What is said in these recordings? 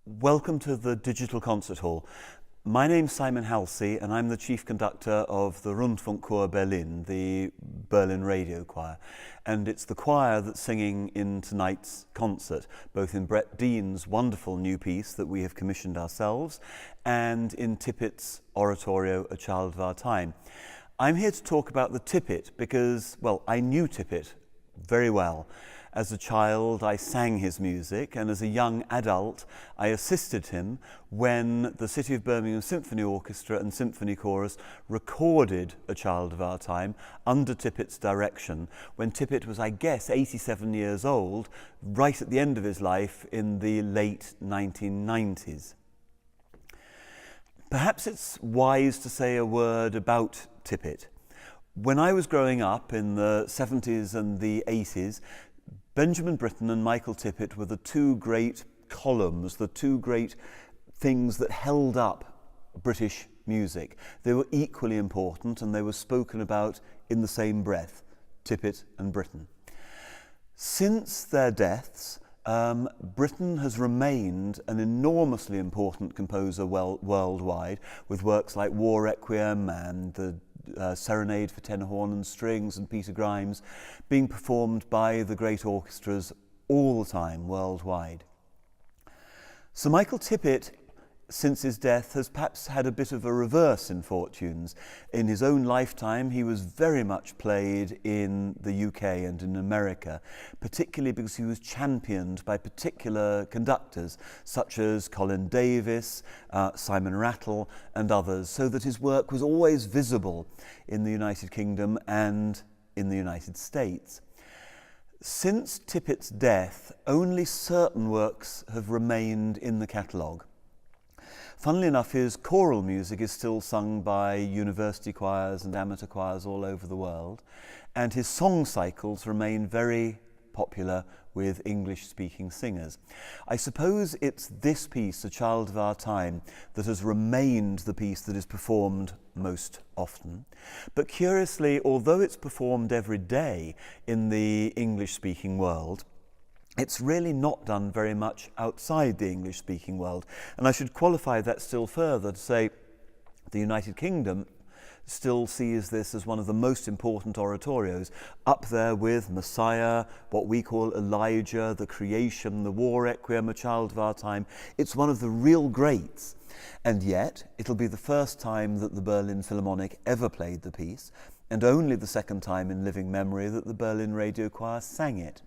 Welcome to the Digital Concert Hall. My name's Simon Halsey and I'm the chief conductor of the Rundfunkchor Berlin, the Berlin radio choir. And it's the choir that's singing in tonight's concert, both in Brett Dean's wonderful new piece that we have commissioned ourselves and in Tippett's oratorio, A Child of Our Time. I'm here to talk about the Tippett because, well, I knew Tippett very well. As a child, I sang his music, and as a young adult, I assisted him when the City of Birmingham Symphony Orchestra and Symphony Chorus recorded A Child of Our Time under Tippett's direction, when Tippett was, I guess, 87 years old, right at the end of his life in the late 1990s. Perhaps it's wise to say a word about Tippett. When I was growing up in the 70s and the 80s, Benjamin Britten and Michael Tippett were the two great columns, the two great things that held up British music. They were equally important and they were spoken about in the same breath, Tippett and Britten. Since their deaths, Britten has remained an enormously important composer worldwide, with works like War Requiem and the Serenade for tenor, horn and strings and Peter Grimes being performed by the great orchestras all the time worldwide. Sir Michael Tippett, since his death, has perhaps had a bit of a reverse in fortunes. In his own lifetime, he was very much played in the UK and in America, particularly because he was championed by particular conductors, such as Colin Davis, Simon Rattle, and others, so that his work was always visible in the United Kingdom and in the United States. Since Tippett's death, only certain works have remained in the catalogue. Funnily enough, his choral music is still sung by university choirs and amateur choirs all over the world, and his song cycles remain very popular with English-speaking singers. I suppose it's this piece, A Child of Our Time, that has remained the piece that is performed most often. But curiously, although it's performed every day in the English-speaking world, it's really not done very much outside the English-speaking world. And I should qualify that still further to say the United Kingdom still sees this as one of the most important oratorios, up there with Messiah, what we call Elijah, the Creation, the War Requiem, A Child of Our Time. It's one of the real greats. And yet, it'll be the first time that the Berlin Philharmonic ever played the piece, and only the second time in living memory that the Berlin Radio Choir sang it.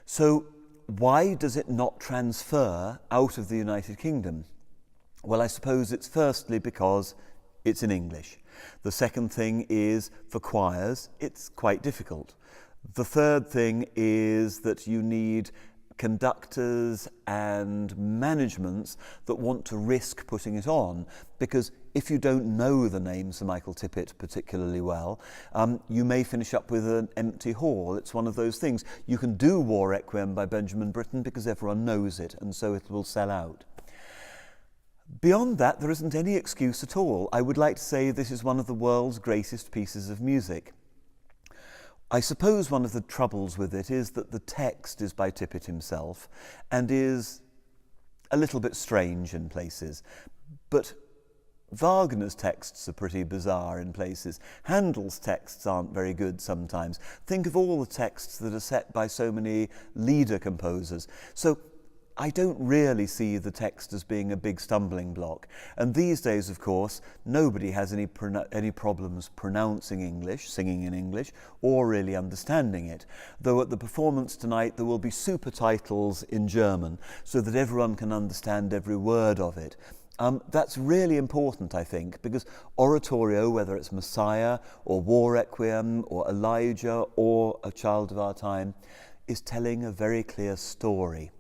So why does it not transfer out of the United Kingdom? Well, I suppose it's firstly because it's in English. The second thing is, for choirs, it's quite difficult. The third thing is that you need conductors and managements that want to risk putting it on, because if you don't know the name Sir Michael Tippett particularly well, you may finish up with an empty hall. It's one of those things. You can do War Requiem by Benjamin Britten because everyone knows it, and so it will sell out. Beyond that, there isn't any excuse at all. I would like to say this is one of the world's greatest pieces of music. I suppose one of the troubles with it is that the text is by Tippett himself and is a little bit strange in places. But Wagner's texts are pretty bizarre in places. Handel's texts aren't very good sometimes. Think of all the texts that are set by so many leader composers. So I don't really see the text as being a big stumbling block. And these days, of course, nobody has any problems pronouncing English, singing in English, or really understanding it. Though at the performance tonight, there will be super titles in German, so that everyone can understand every word of it. That's really important, I think, because oratorio, whether it's Messiah or War Requiem or Elijah or A Child of Our Time, is telling a very clear story.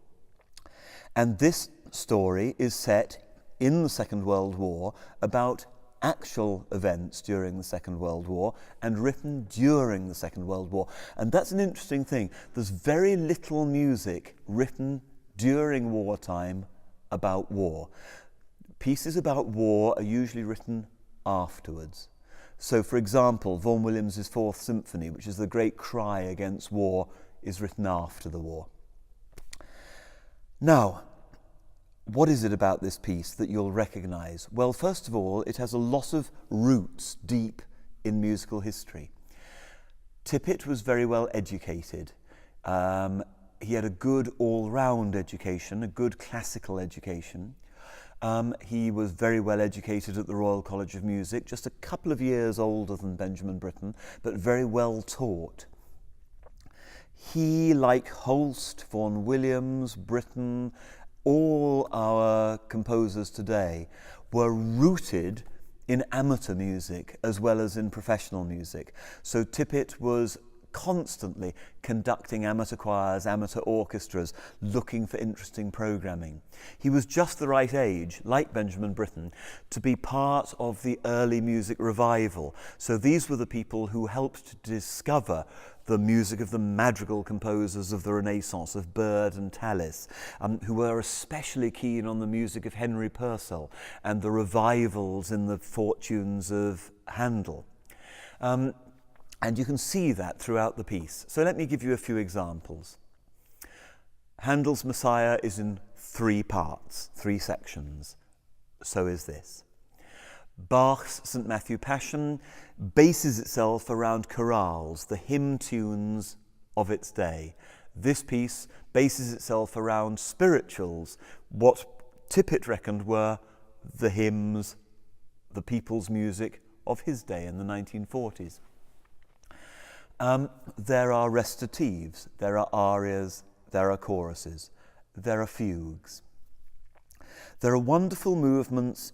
And this story is set in the Second World War about actual events during the Second World War and written during the Second World War. And that's an interesting thing. There's very little music written during wartime about war. Pieces about war are usually written afterwards. So, for example, Vaughan Williams' Fourth Symphony, which is the great cry against war, is written after the war. Now, What is it about this piece that you'll recognise? Well, first of all, it has a lot of roots deep in musical history. Tippett was very well educated. He had a good all-round education, a good classical education. He was very well educated at the Royal College of Music, just a couple of years older than Benjamin Britten, but very well taught. He, like Holst, Vaughan Williams, Britten, all our composers today, were rooted in amateur music as well as in professional music. So Tippett was constantly conducting amateur choirs, amateur orchestras, looking for interesting programming. He was just the right age, like Benjamin Britten, to be part of the early music revival. So these were the people who helped to discover the music of the madrigal composers of the Renaissance, of Byrd and Tallis, who were especially keen on the music of Henry Purcell and the revivals in the fortunes of Handel. And you can see that throughout the piece. So let me give you a few examples. Handel's Messiah is in 3 parts, 3 sections. So is this. Bach's St. Matthew Passion bases itself around chorales, the hymn tunes of its day. This piece bases itself around spirituals, what Tippett reckoned were the hymns, the people's music of his day in the 1940s. There are recitatives, there are arias, there are choruses, there are fugues. There are wonderful movements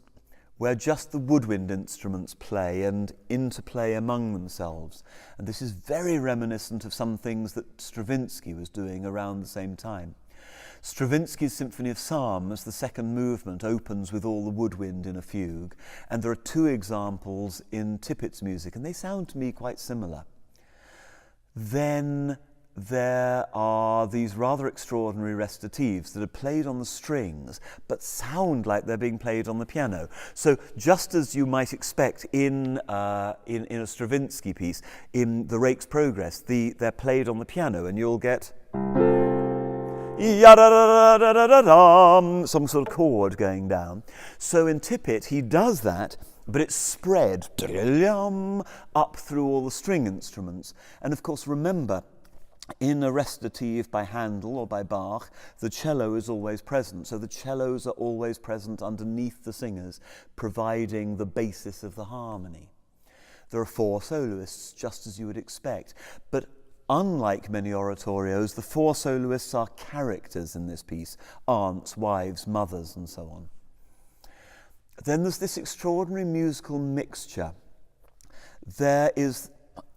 where just the woodwind instruments play and interplay among themselves. And this is very reminiscent of some things that Stravinsky was doing around the same time. Stravinsky's Symphony of Psalms, the second movement, opens with all the woodwind in a fugue, and there are 2 examples in Tippett's music, and they sound to me quite similar. Then there are these rather extraordinary recitatives that are played on the strings but sound like they're being played on the piano. So just as you might expect in a Stravinsky piece, in the Rake's Progress, they're played on the piano and you'll get some sort of chord going down. So in Tippett he does that, but it's spread up through all the string instruments. And of course, remember, in a recitative by Handel or by Bach, the cello is always present. So the cellos are always present underneath the singers, providing the basis of the harmony. There are 4 soloists, just as you would expect. But unlike many oratorios, the 4 soloists are characters in this piece: aunts, wives, mothers, and so on. Then there's this extraordinary musical mixture. There is,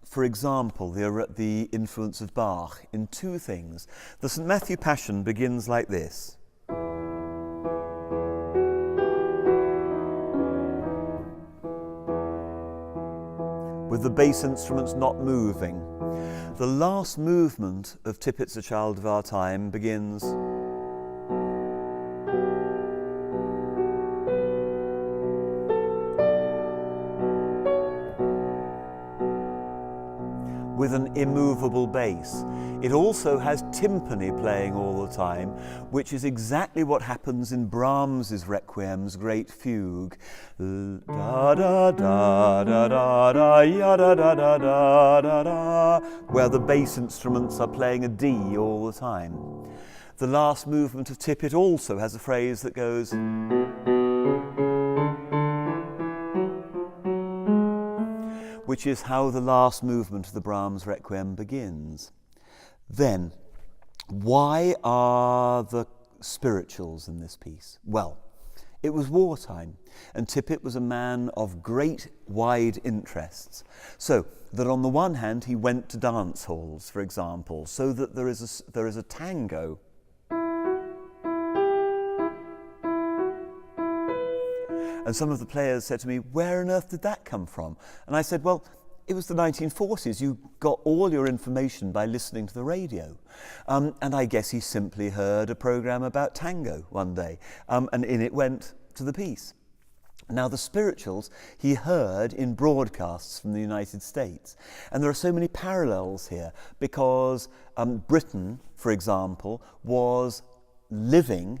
for example, the influence of Bach in 2 things. The St. Matthew Passion begins like this. With the bass instruments not moving. The last movement of Tippett's A Child of Our Time begins with an immovable bass. It also has timpani playing all the time, which is exactly what happens in Brahms's Requiem's great fugue. Da da da da da da ya da da da da da da, where the bass instruments are playing a D all the time. The last movement of Tippett also has a phrase that goes which is how the last movement of the Brahms Requiem begins. Then, why are the spirituals in this piece? Well, it was wartime, and Tippett was a man of great wide interests. So that on the one hand, he went to dance halls, for example, so that there is a tango. And some of the players said to me, where on earth did that come from? And I said, well, it was the 1940s. You got all your information by listening to the radio. And I guess he simply heard a program about tango one day, and in it went to the piece. Now, the spirituals he heard in broadcasts from the United States. And there are so many parallels here because Britain, for example, was living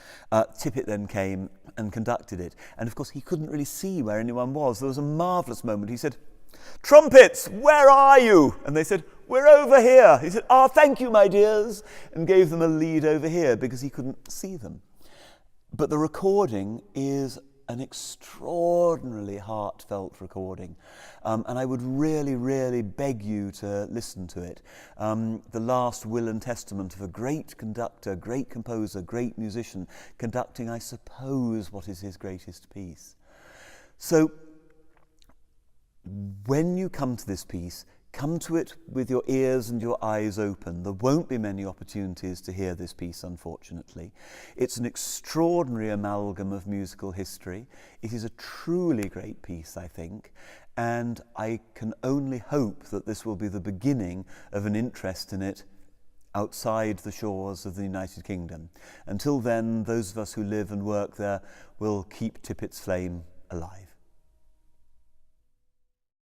Tippett then came and conducted it. And of course, he couldn't really see where anyone was. There was a marvellous moment. He said, "Trumpets, where are you?" And they said, "We're over here." He said, "Ah, thank you, my dears," and gave them a lead over here because he couldn't see them. But the recording is an extraordinarily heartfelt recording, and I would really, really beg you to listen to it. The last will and testament of a great conductor, great composer, great musician, conducting, I suppose, what is his greatest piece. So, when you come to this piece, come to it with your ears and your eyes open. There won't be many opportunities to hear this piece, unfortunately. It's an extraordinary amalgam of musical history. It is a truly great piece, I think, and I can only hope that this will be the beginning of an interest in it outside the shores of the United Kingdom. Until then, those of us who live and work there will keep Tippett's flame alive.